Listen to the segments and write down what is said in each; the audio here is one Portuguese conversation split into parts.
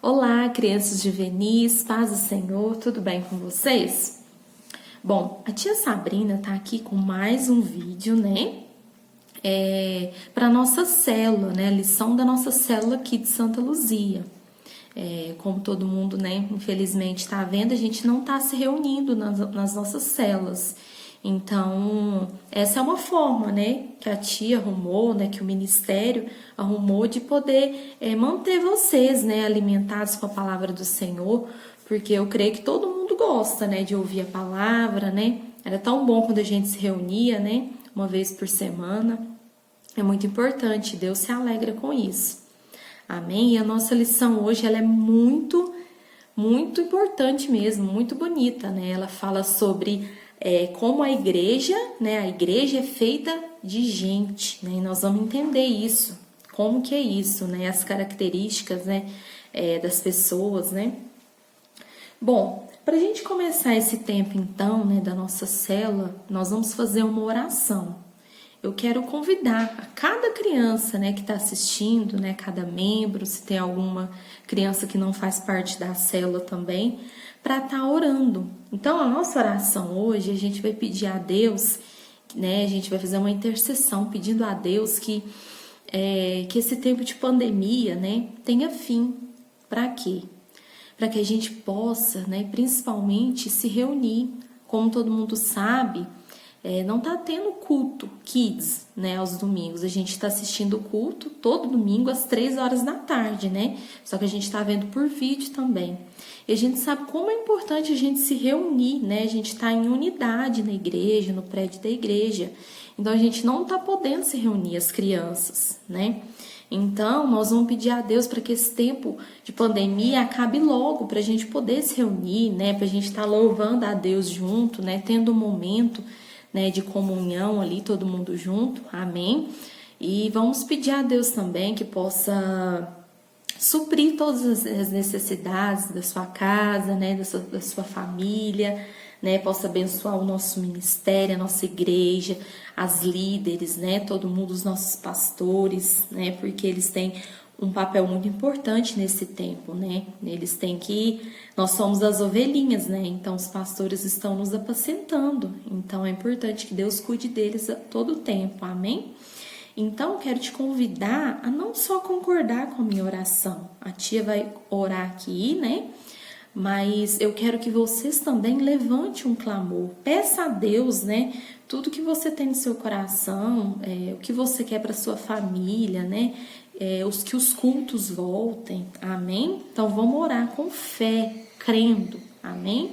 Olá, crianças juvenis, paz do Senhor, tudo bem com vocês? Bom, a tia Sabrina tá aqui com mais um vídeo, né? Para nossa célula, né? A lição da nossa célula aqui de Santa Luzia. Como todo mundo, né? Infelizmente está vendo, a gente não está se reunindo nas nossas células. Então, essa é uma forma, né, que a tia arrumou, né, que o ministério arrumou de poder manter vocês, né, alimentados com a palavra do Senhor, porque eu creio que todo mundo gosta, né, de ouvir a palavra, né. Era tão bom quando a gente se reunia, né, uma vez por semana. É muito importante, Deus se alegra com isso. Amém? E a nossa lição hoje, ela é muito importante mesmo, muito bonita, né? Ela fala sobre como a igreja, né? A igreja é feita de gente, né? E nós vamos entender isso, como que é isso, né? As características, né? Das pessoas, né? Bom, para a gente começar esse tempo, então, né? Da nossa célula, nós vamos fazer uma oração. Eu quero convidar a cada criança, né, que está assistindo, né, cada membro, se tem alguma criança que não faz parte da célula também, para estar orando. Então, a nossa oração hoje, a gente vai pedir a Deus, né, a gente vai fazer uma intercessão pedindo a Deus que esse tempo de pandemia, né, tenha fim. Para quê? Para que a gente possa, né, principalmente se reunir. Como todo mundo sabe, não tá tendo culto kids, né, aos domingos. A gente tá assistindo o culto todo domingo às 3 horas da tarde, né? Só que a gente tá vendo por vídeo também. E a gente sabe como é importante a gente se reunir, né? A gente tá em unidade na igreja, no prédio da igreja. Então a gente não tá podendo se reunir, as crianças, né? Então, nós vamos pedir a Deus para que esse tempo de pandemia acabe logo, para a gente poder se reunir, né? Para a gente estar louvando a Deus junto, né? Tendo um momento, né, de comunhão ali, todo mundo junto, amém? E vamos pedir a Deus também que possa suprir todas as necessidades da sua casa, né, da sua família, né, possa abençoar o nosso ministério, a nossa igreja, as líderes, né, todo mundo, os nossos pastores, né, porque eles têm um papel muito importante nesse tempo, né? Eles têm que... Nós somos as ovelhinhas, né? Então, os pastores estão nos apacentando. Então, é importante que Deus cuide deles a todo tempo, amém? Então, eu quero te convidar a não só concordar com a minha oração. A tia vai orar aqui, né? Mas eu quero que vocês também levantem um clamor. Peça a Deus, né? Tudo que você tem no seu coração, o que você quer para sua família, né? Que os cultos voltem, amém? Então vamos orar com fé, crendo, amém?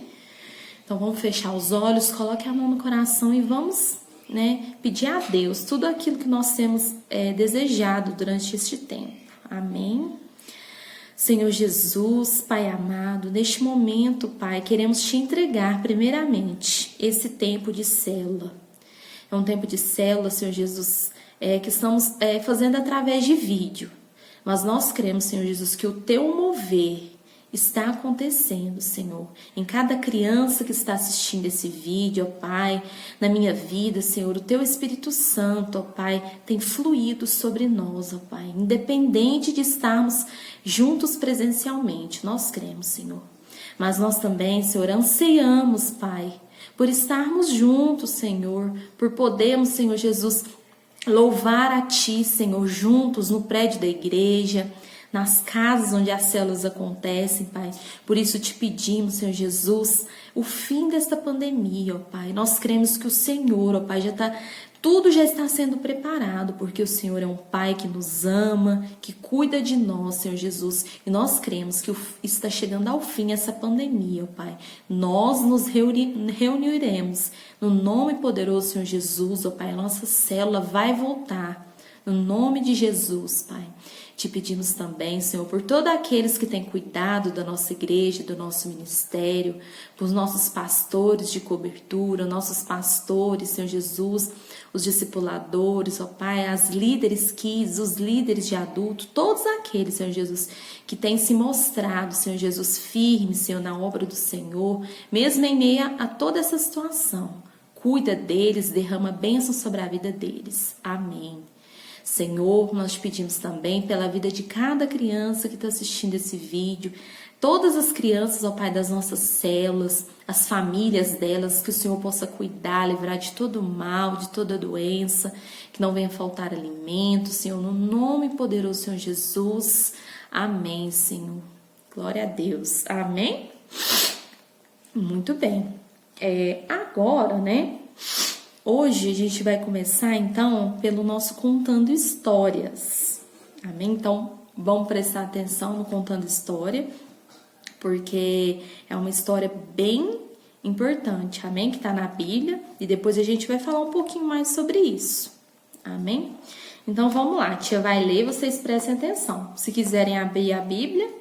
Então vamos fechar os olhos, coloque a mão no coração e vamos, né, pedir a Deus tudo aquilo que nós temos desejado durante este tempo, amém? Senhor Jesus, Pai amado, neste momento, Pai, queremos te entregar primeiramente esse tempo de célula. É um tempo de célula, Senhor Jesus, que estamos fazendo através de vídeo. Mas nós cremos, Senhor Jesus, que o teu mover está acontecendo, Senhor, em cada criança que está assistindo esse vídeo, ó Pai, na minha vida, Senhor, o teu Espírito Santo, ó Pai, tem fluído sobre nós, ó Pai, independente de estarmos juntos presencialmente, nós cremos, Senhor. Mas nós também, Senhor, anseiamos, Pai, por estarmos juntos, Senhor, por podermos, Senhor Jesus, louvar a Ti, Senhor, juntos no prédio da igreja, nas casas onde as células acontecem, Pai. Por isso te pedimos, Senhor Jesus, o fim desta pandemia, ó Pai. Nós cremos que o Senhor, ó Pai, tudo já está sendo preparado, porque o Senhor é um Pai que nos ama, que cuida de nós, Senhor Jesus. E nós cremos que está chegando ao fim essa pandemia, ó Pai. Nós nos reuniremos no nome poderoso, Senhor Jesus, ó Pai. A nossa célula vai voltar, no nome de Jesus, Pai. Te pedimos também, Senhor, por todos aqueles que têm cuidado da nossa igreja, do nosso ministério, por nossos pastores de cobertura, nossos pastores, Senhor Jesus, os discipuladores, ó Pai, as líderes kids, os líderes de adulto, todos aqueles, Senhor Jesus, que têm se mostrado, Senhor Jesus, firmes, Senhor, na obra do Senhor, mesmo em meio a toda essa situação. Cuida deles, derrama bênção sobre a vida deles. Amém. Senhor, nós te pedimos também pela vida de cada criança que está assistindo esse vídeo, todas as crianças, ó Pai, das nossas células, as famílias delas, que o Senhor possa cuidar, livrar de todo mal, de toda doença, que não venha faltar alimento, Senhor, no nome poderoso do Senhor Jesus. Amém, Senhor. Glória a Deus. Amém? Muito bem. Agora, né? Hoje a gente vai começar, então, pelo nosso Contando Histórias. Amém? Então, vamos prestar atenção no Contando História, porque é uma história bem importante, amém? Que está na Bíblia, e depois a gente vai falar um pouquinho mais sobre isso. Amém? Então, vamos lá. A tia vai ler, vocês prestem atenção. Se quiserem abrir a Bíblia,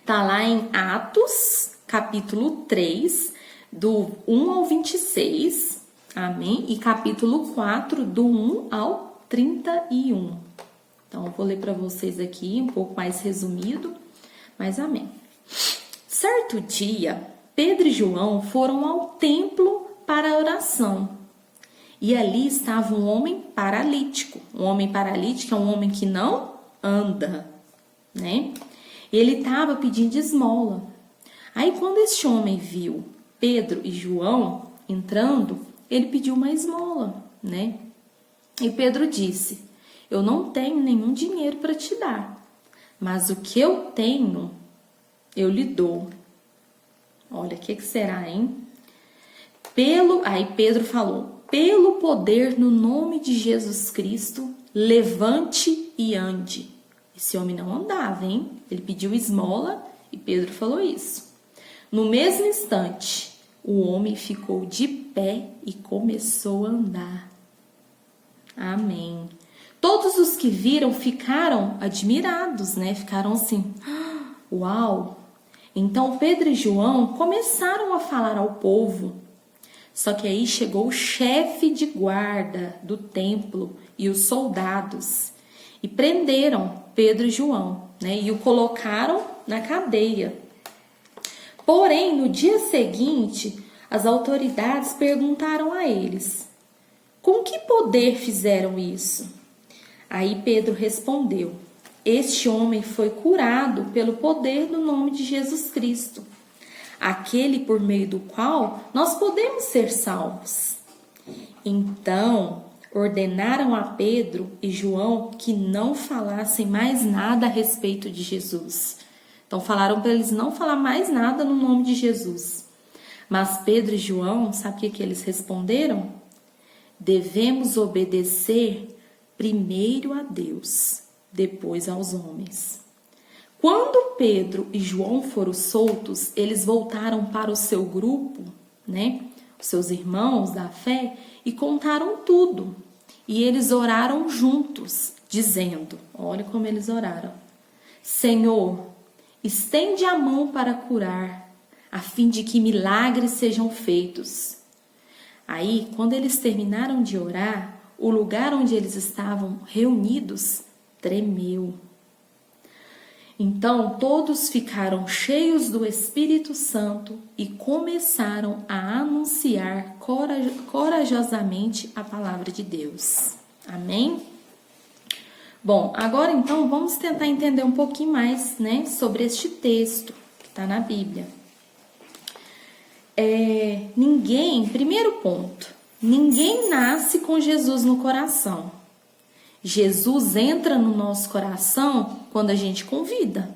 tá lá em Atos, capítulo 3, do 1 ao 26, amém? E capítulo 4, do 1 ao 31. Então, eu vou ler para vocês aqui, um pouco mais resumido, mas amém. Certo dia, Pedro e João foram ao templo para a oração. E ali estava um homem paralítico. Um homem paralítico é um homem que não anda, né? Ele estava pedindo esmola. Aí, quando este homem viu Pedro e João entrando, ele pediu uma esmola, né? E Pedro disse: eu não tenho nenhum dinheiro para te dar, mas o que eu tenho, eu lhe dou. Olha, o que será, hein? Aí Pedro falou: pelo poder no nome de Jesus Cristo, levante e ande. Esse homem não andava, hein? Ele pediu esmola e Pedro falou isso. No mesmo instante, o homem ficou de pé e começou a andar. Amém. Todos os que viram ficaram admirados, né? Ficaram assim, uau! Então Pedro e João começaram a falar ao povo. Só que aí chegou o chefe de guarda do templo e os soldados e prenderam Pedro e João, né? E o colocaram na cadeia. Porém, no dia seguinte, as autoridades perguntaram a eles: com que poder fizeram isso? Aí Pedro respondeu: este homem foi curado pelo poder do nome de Jesus Cristo, aquele por meio do qual nós podemos ser salvos. Então, ordenaram a Pedro e João que não falassem mais nada a respeito de Jesus. Então, falaram para eles não falar mais nada no nome de Jesus. Mas Pedro e João, sabe o que eles responderam? Devemos obedecer primeiro a Deus, depois aos homens. Quando Pedro e João foram soltos, eles voltaram para o seu grupo, né? Os seus irmãos da fé, e contaram tudo. E eles oraram juntos, dizendo, olha como eles oraram: Senhor, estende a mão para curar, a fim de que milagres sejam feitos. Aí, quando eles terminaram de orar, o lugar onde eles estavam reunidos tremeu. Então todos ficaram cheios do Espírito Santo e começaram a anunciar corajosamente a palavra de Deus. Amém? Bom, agora então vamos tentar entender um pouquinho mais, né, sobre este texto que está na Bíblia. Primeiro ponto, ninguém nasce com Jesus no coração. Jesus entra no nosso coração quando a gente convida.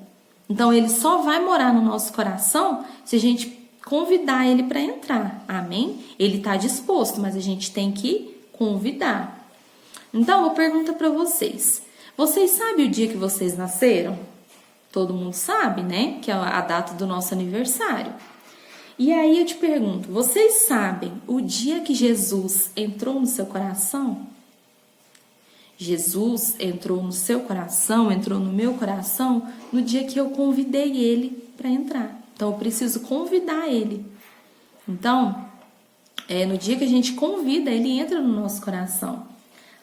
Então, ele só vai morar no nosso coração se a gente convidar ele para entrar. Amém? Ele está disposto, mas a gente tem que convidar. Então, eu pergunto para vocês. Vocês sabem o dia que vocês nasceram? Todo mundo sabe, né? Que é a data do nosso aniversário. E aí eu te pergunto, vocês sabem o dia que Jesus entrou no seu coração? Jesus entrou no seu coração, entrou no meu coração no dia que eu convidei ele para entrar. Então, eu preciso convidar ele. Então, no dia que a gente convida, ele entra no nosso coração.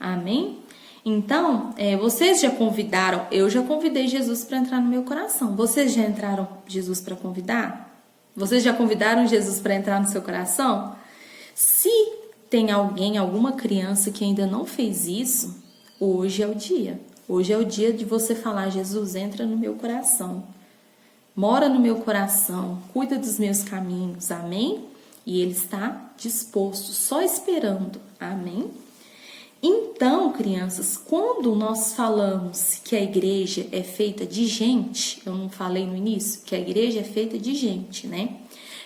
Amém? Então, vocês já convidaram, eu já convidei Jesus para entrar no meu coração. Vocês já entraram Jesus para convidar? Vocês já convidaram Jesus para entrar no seu coração? Se tem alguém, alguma criança que ainda não fez isso, Hoje é o dia. Hoje é o dia de você falar: Jesus, entra no meu coração. Mora no meu coração, cuida dos meus caminhos. Amém? E Ele está disposto, só esperando. Amém? Então, crianças, quando nós falamos que a igreja é feita de gente, eu não falei no início que a igreja é feita de gente, né?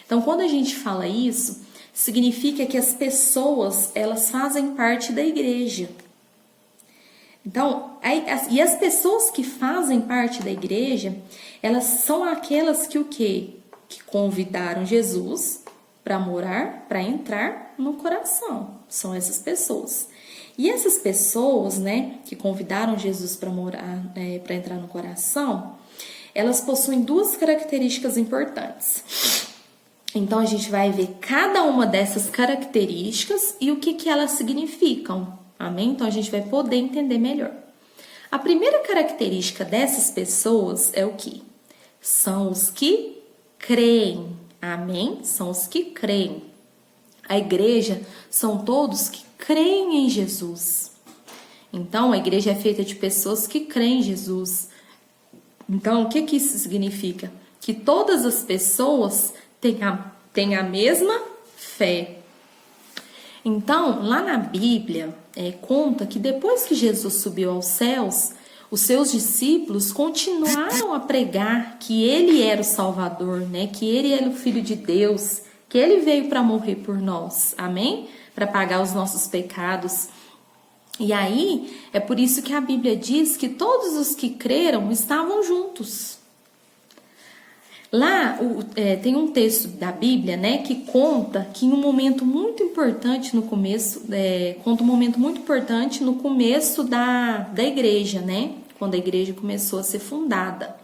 Então, quando a gente fala isso, significa que as pessoas, elas fazem parte da igreja. Então, e as pessoas que fazem parte da igreja, elas são aquelas que o quê? Que convidaram Jesus para morar, para entrar no coração. São essas pessoas. E essas pessoas, né, que convidaram Jesus para morar, para entrar no coração, elas possuem duas características importantes. Então, a gente vai ver cada uma dessas características e o que elas significam. Amém? Então, a gente vai poder entender melhor. A primeira característica dessas pessoas é o que? São os que creem. Amém? São os que creem. A igreja são todos que creem em Jesus. Então, a igreja é feita de pessoas que creem em Jesus. Então, o que isso significa? Que todas as pessoas têm a mesma fé. Então, lá na Bíblia, conta que depois que Jesus subiu aos céus, os seus discípulos continuaram a pregar que Ele era o Salvador, né? Que Ele era o Filho de Deus, que Ele veio para morrer por nós, amém? Para pagar os nossos pecados. E aí, é por isso que a Bíblia diz que todos os que creram estavam juntos. Lá tem um texto da Bíblia, né, que conta que em um momento muito importante no começo, conta um momento muito importante no começo da igreja, né, quando a igreja começou a ser fundada.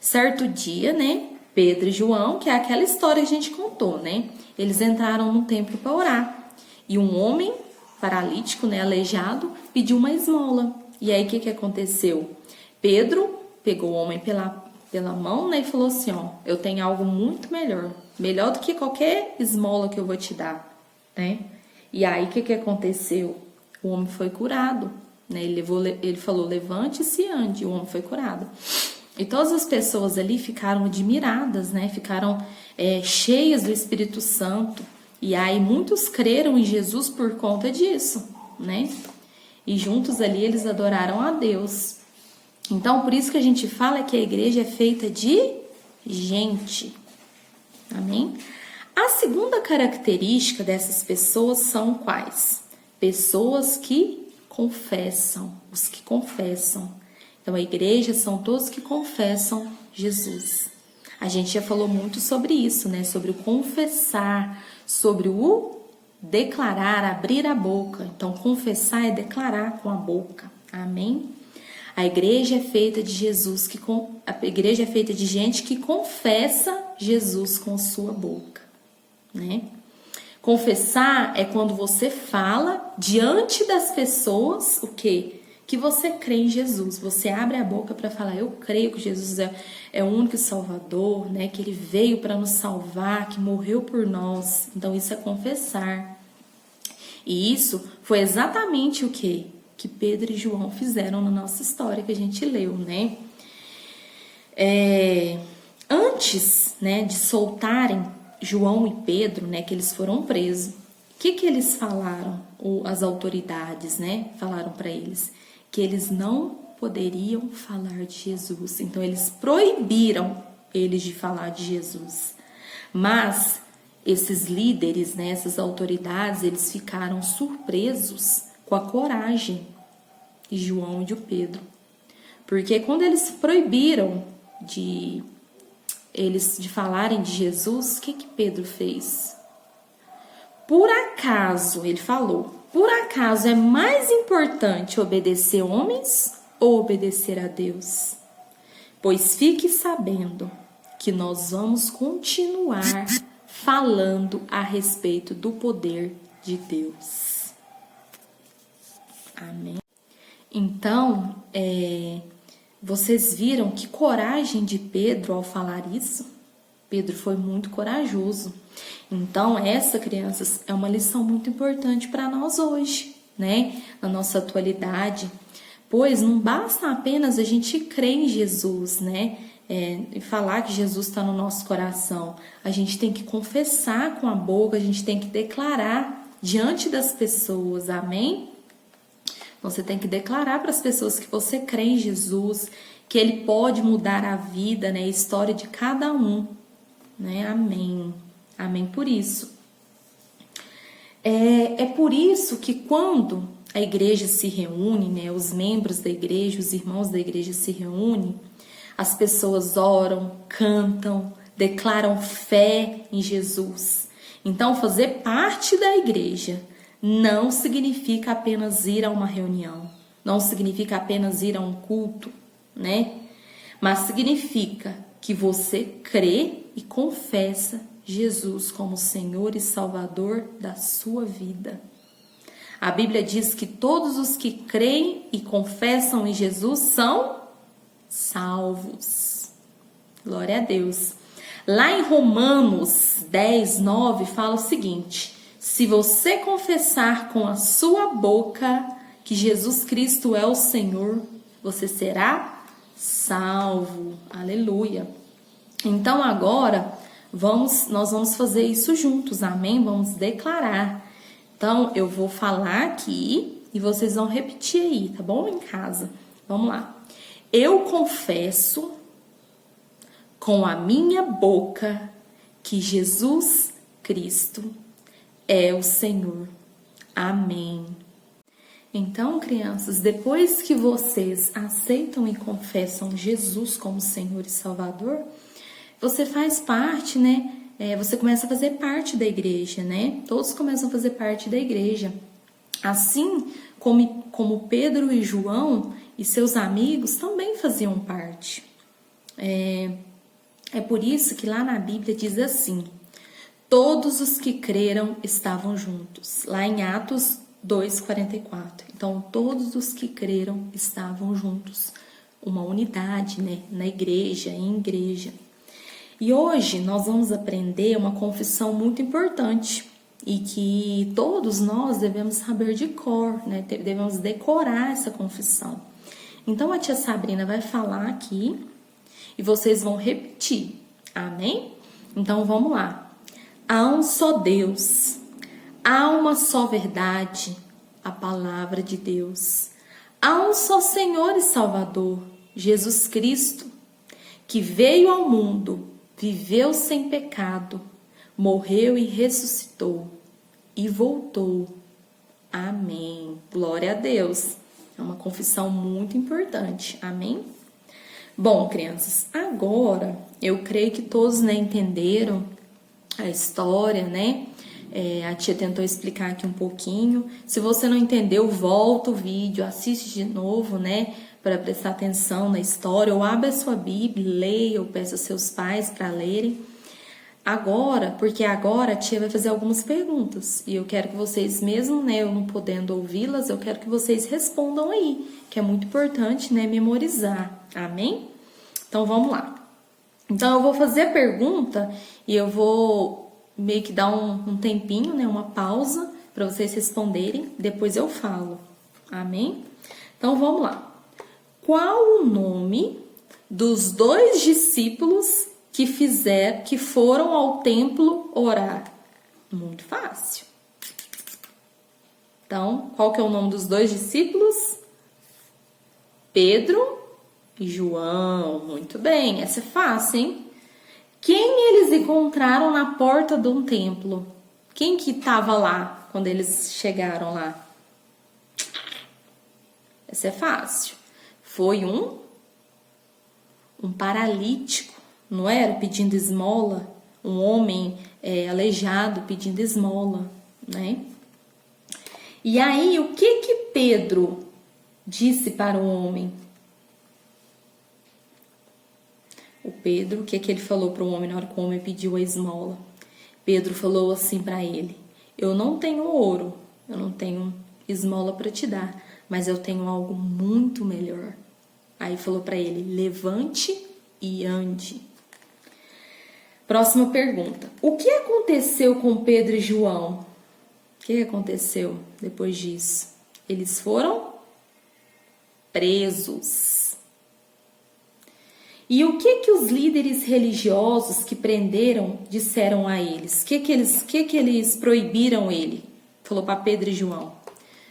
Certo dia, né, Pedro e João, que é aquela história que a gente contou, né, eles entraram no templo para orar e um homem paralítico, né, aleijado, pediu uma esmola. E aí o que aconteceu? Pedro pegou o homem pela mão, né, e falou assim, ó, eu tenho algo muito melhor do que qualquer esmola que eu vou te dar, né? E aí o que aconteceu? O homem foi curado, né? Ele falou, levante-se e ande, o homem foi curado. E todas as pessoas ali ficaram admiradas, né? Ficaram cheias do Espírito Santo. E aí muitos creram em Jesus por conta disso, né? E juntos ali eles adoraram a Deus. Então, por isso que a gente fala que a igreja é feita de gente. Amém? A segunda característica dessas pessoas são quais? Pessoas que confessam, os que confessam. Então, a igreja são todos que confessam Jesus. A gente já falou muito sobre isso, né? Sobre o confessar, sobre o declarar, abrir a boca. Então, confessar é declarar com a boca. Amém? A igreja é feita de a igreja é feita de gente que confessa Jesus com sua boca, né? Confessar é quando você fala diante das pessoas o quê? Que você crê em Jesus. Você abre a boca para falar, eu creio que Jesus é o único Salvador, né? Que Ele veio para nos salvar, que morreu por nós. Então isso é confessar. E isso foi exatamente o quê? Que Pedro e João fizeram na nossa história que a gente leu, né? Antes, né, de soltarem João e Pedro, né, que eles foram presos, o que eles falaram? As autoridades, né, falaram para eles que eles não poderiam falar de Jesus. Então eles proibiram eles de falar de Jesus. Mas esses líderes, né, essas autoridades, eles ficaram surpresos com a coragem de João e de Pedro. Porque quando eles proibiram de falarem de Jesus, o que Pedro fez? Por acaso, ele falou, por acaso é mais importante obedecer homens ou obedecer a Deus? Pois fique sabendo que nós vamos continuar falando a respeito do poder de Deus. Amém? Então, vocês viram que coragem de Pedro ao falar isso? Pedro foi muito corajoso. Então, essa, crianças, é uma lição muito importante para nós hoje, né? Na nossa atualidade, Pois não basta apenas a gente crer em Jesus, né? E falar que Jesus está no nosso coração. A gente tem que confessar com a boca, a gente tem que declarar diante das pessoas, amém? Você tem que declarar para as pessoas que você crê em Jesus, que Ele pode mudar a vida, né? A história de cada um, né? Amém. Amém por isso. É por isso que quando a igreja se reúne, né? Os membros da igreja, os irmãos da igreja se reúnem, as pessoas oram, cantam, declaram fé em Jesus. Então, fazer parte da igreja não significa apenas ir a uma reunião, não significa apenas ir a um culto, né? Mas significa que você crê e confessa Jesus como Senhor e Salvador da sua vida. A Bíblia diz que todos os que creem e confessam em Jesus são salvos. Glória a Deus. Lá em Romanos 10, 9, fala o seguinte: se você confessar com a sua boca que Jesus Cristo é o Senhor, você será salvo. Aleluia. Então agora nós vamos fazer isso juntos, amém? Vamos declarar. Então eu vou falar aqui e vocês vão repetir aí, tá bom? Em casa. Vamos lá. Eu confesso com a minha boca que Jesus Cristo é o Senhor. Amém. Então, crianças, depois que vocês aceitam e confessam Jesus como Senhor e Salvador, você faz parte, né? Você começa a fazer parte da igreja, né? Todos começam a fazer parte da igreja. Assim como Pedro e João e seus amigos também faziam parte. É por isso que lá na Bíblia diz assim: todos os que creram estavam juntos. Lá em Atos 2:44. Então, todos os que creram estavam juntos. Uma unidade, né? Na igreja, em igreja. E hoje nós vamos aprender uma confissão muito importante e que todos nós devemos saber de cor, né? Devemos decorar essa confissão. Então, a tia Sabrina vai falar aqui e vocês vão repetir, amém? Então, vamos lá. Há um só Deus, há uma só verdade, a palavra de Deus. Há um só Senhor e Salvador, Jesus Cristo, que veio ao mundo, viveu sem pecado, morreu e ressuscitou e voltou. Amém. Glória a Deus. É uma confissão muito importante. Amém? Bom, crianças, agora eu creio que todos, né, entenderam a história, né? A tia tentou explicar aqui um pouquinho. Se você não entendeu, volta o vídeo, assiste de novo, né? Para prestar atenção na história, ou abre a sua Bíblia, leia, ou peça aos seus pais para lerem. Agora, porque agora a tia vai fazer algumas perguntas. E eu quero que vocês, mesmo, né, eu não podendo ouvi-las, eu quero que vocês respondam aí, que é muito importante, né, memorizar. Amém? Então, vamos lá. Então, eu vou fazer a pergunta e eu vou meio que dar um tempinho, né, uma pausa para vocês responderem. Depois eu falo. Amém? Então, vamos lá. Qual o nome dos 2 discípulos que foram ao templo orar? Muito fácil. Então, qual que é o nome dos 2 discípulos? Pedro e João. Muito bem, essa é fácil, hein? Quem eles encontraram na porta de um templo? Quem que estava lá quando eles chegaram lá? Essa é fácil. Foi um paralítico, não era? Pedindo esmola. Um homem aleijado pedindo esmola, né? E aí, o que Pedro disse para o homem? O Pedro, o que ele falou para o homem na hora que o homem pediu a esmola? Pedro falou assim para ele: eu não tenho ouro, eu não tenho esmola para te dar, mas eu tenho algo muito melhor. Aí falou para ele: levante e ande. Próxima pergunta. O que aconteceu com Pedro e João? O que aconteceu depois disso? Eles foram presos. E o que os líderes religiosos que prenderam disseram a eles? O que eles proibiram ele? Falou para Pedro e João: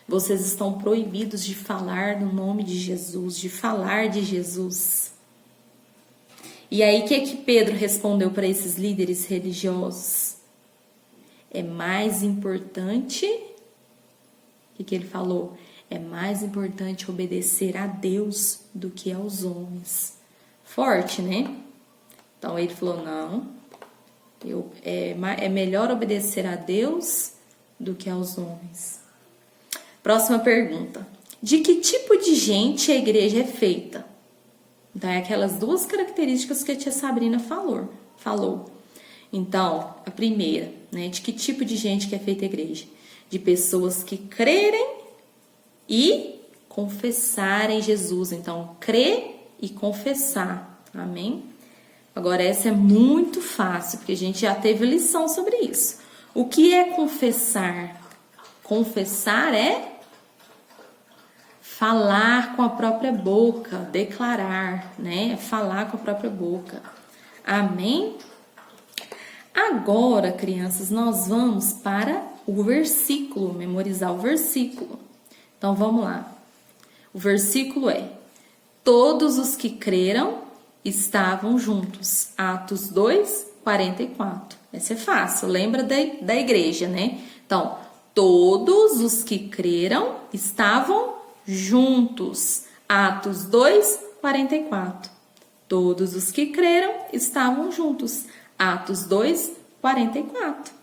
vocês estão proibidos de falar no nome de Jesus, de falar de Jesus. E aí, o que Pedro respondeu para esses líderes religiosos? É mais importante, o que ele falou? É mais importante obedecer a Deus do que aos homens. Forte, né? Então ele falou: não, é melhor obedecer a Deus do que aos homens. Próxima pergunta: de que tipo de gente a igreja é feita? Então é aquelas duas características que a tia Sabrina falou. Então, a primeira, né? De que tipo de gente que é feita a igreja? De pessoas que crerem e confessarem Jesus. Então, crer e confessar. Amém? Agora, essa é muito fácil, porque a gente já teve lição sobre isso. O que é confessar? Confessar é falar com a própria boca, declarar, né? Falar com a própria boca. Amém? Agora, crianças, nós vamos para o versículo, memorizar o versículo. Então, vamos lá. O versículo é: todos os que creram estavam juntos. Atos 2, 44. Essa é fácil, lembra da igreja, né? Então, todos os que creram estavam juntos. Atos 2, 44. Todos os que creram estavam juntos. Atos 2, 44.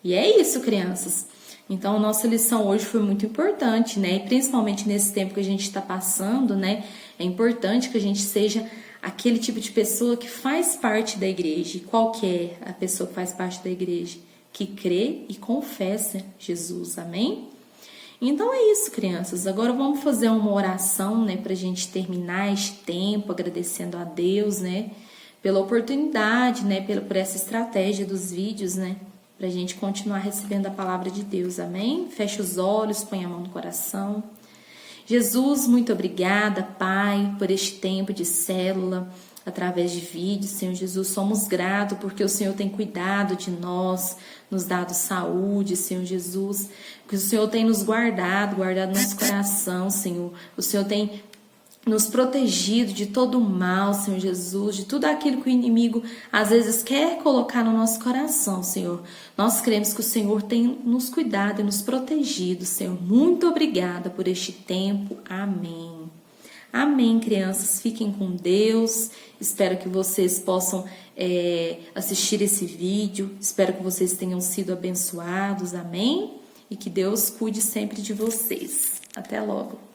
E é isso, crianças. Então, a nossa lição hoje foi muito importante, né? E principalmente nesse tempo que a gente está passando, né? É importante que a gente seja aquele tipo de pessoa que faz parte da igreja. E qual que é a pessoa que faz parte da igreja? Que crê e confessa Jesus, amém? Então é isso, crianças. Agora vamos fazer uma oração, né? Pra gente terminar este tempo, agradecendo a Deus, né? Pela oportunidade, né? Por essa estratégia dos vídeos, né? Pra gente continuar recebendo a palavra de Deus, amém? Feche os olhos, põe a mão no coração. Jesus, muito obrigada, Pai, por este tempo de célula, através de vídeos. Senhor Jesus, somos gratos porque o Senhor tem cuidado de nós, nos dado saúde, Senhor Jesus, porque o Senhor tem nos guardado nosso coração, Senhor. O Senhor tem nos protegido de todo o mal, Senhor Jesus, de tudo aquilo que o inimigo às vezes quer colocar no nosso coração, Senhor. Nós cremos que o Senhor tem nos cuidado e nos protegido, Senhor. Muito obrigada por este tempo. Amém. Amém, crianças. Fiquem com Deus. Espero que vocês possam assistir esse vídeo. Espero que vocês tenham sido abençoados. Amém? E que Deus cuide sempre de vocês. Até logo.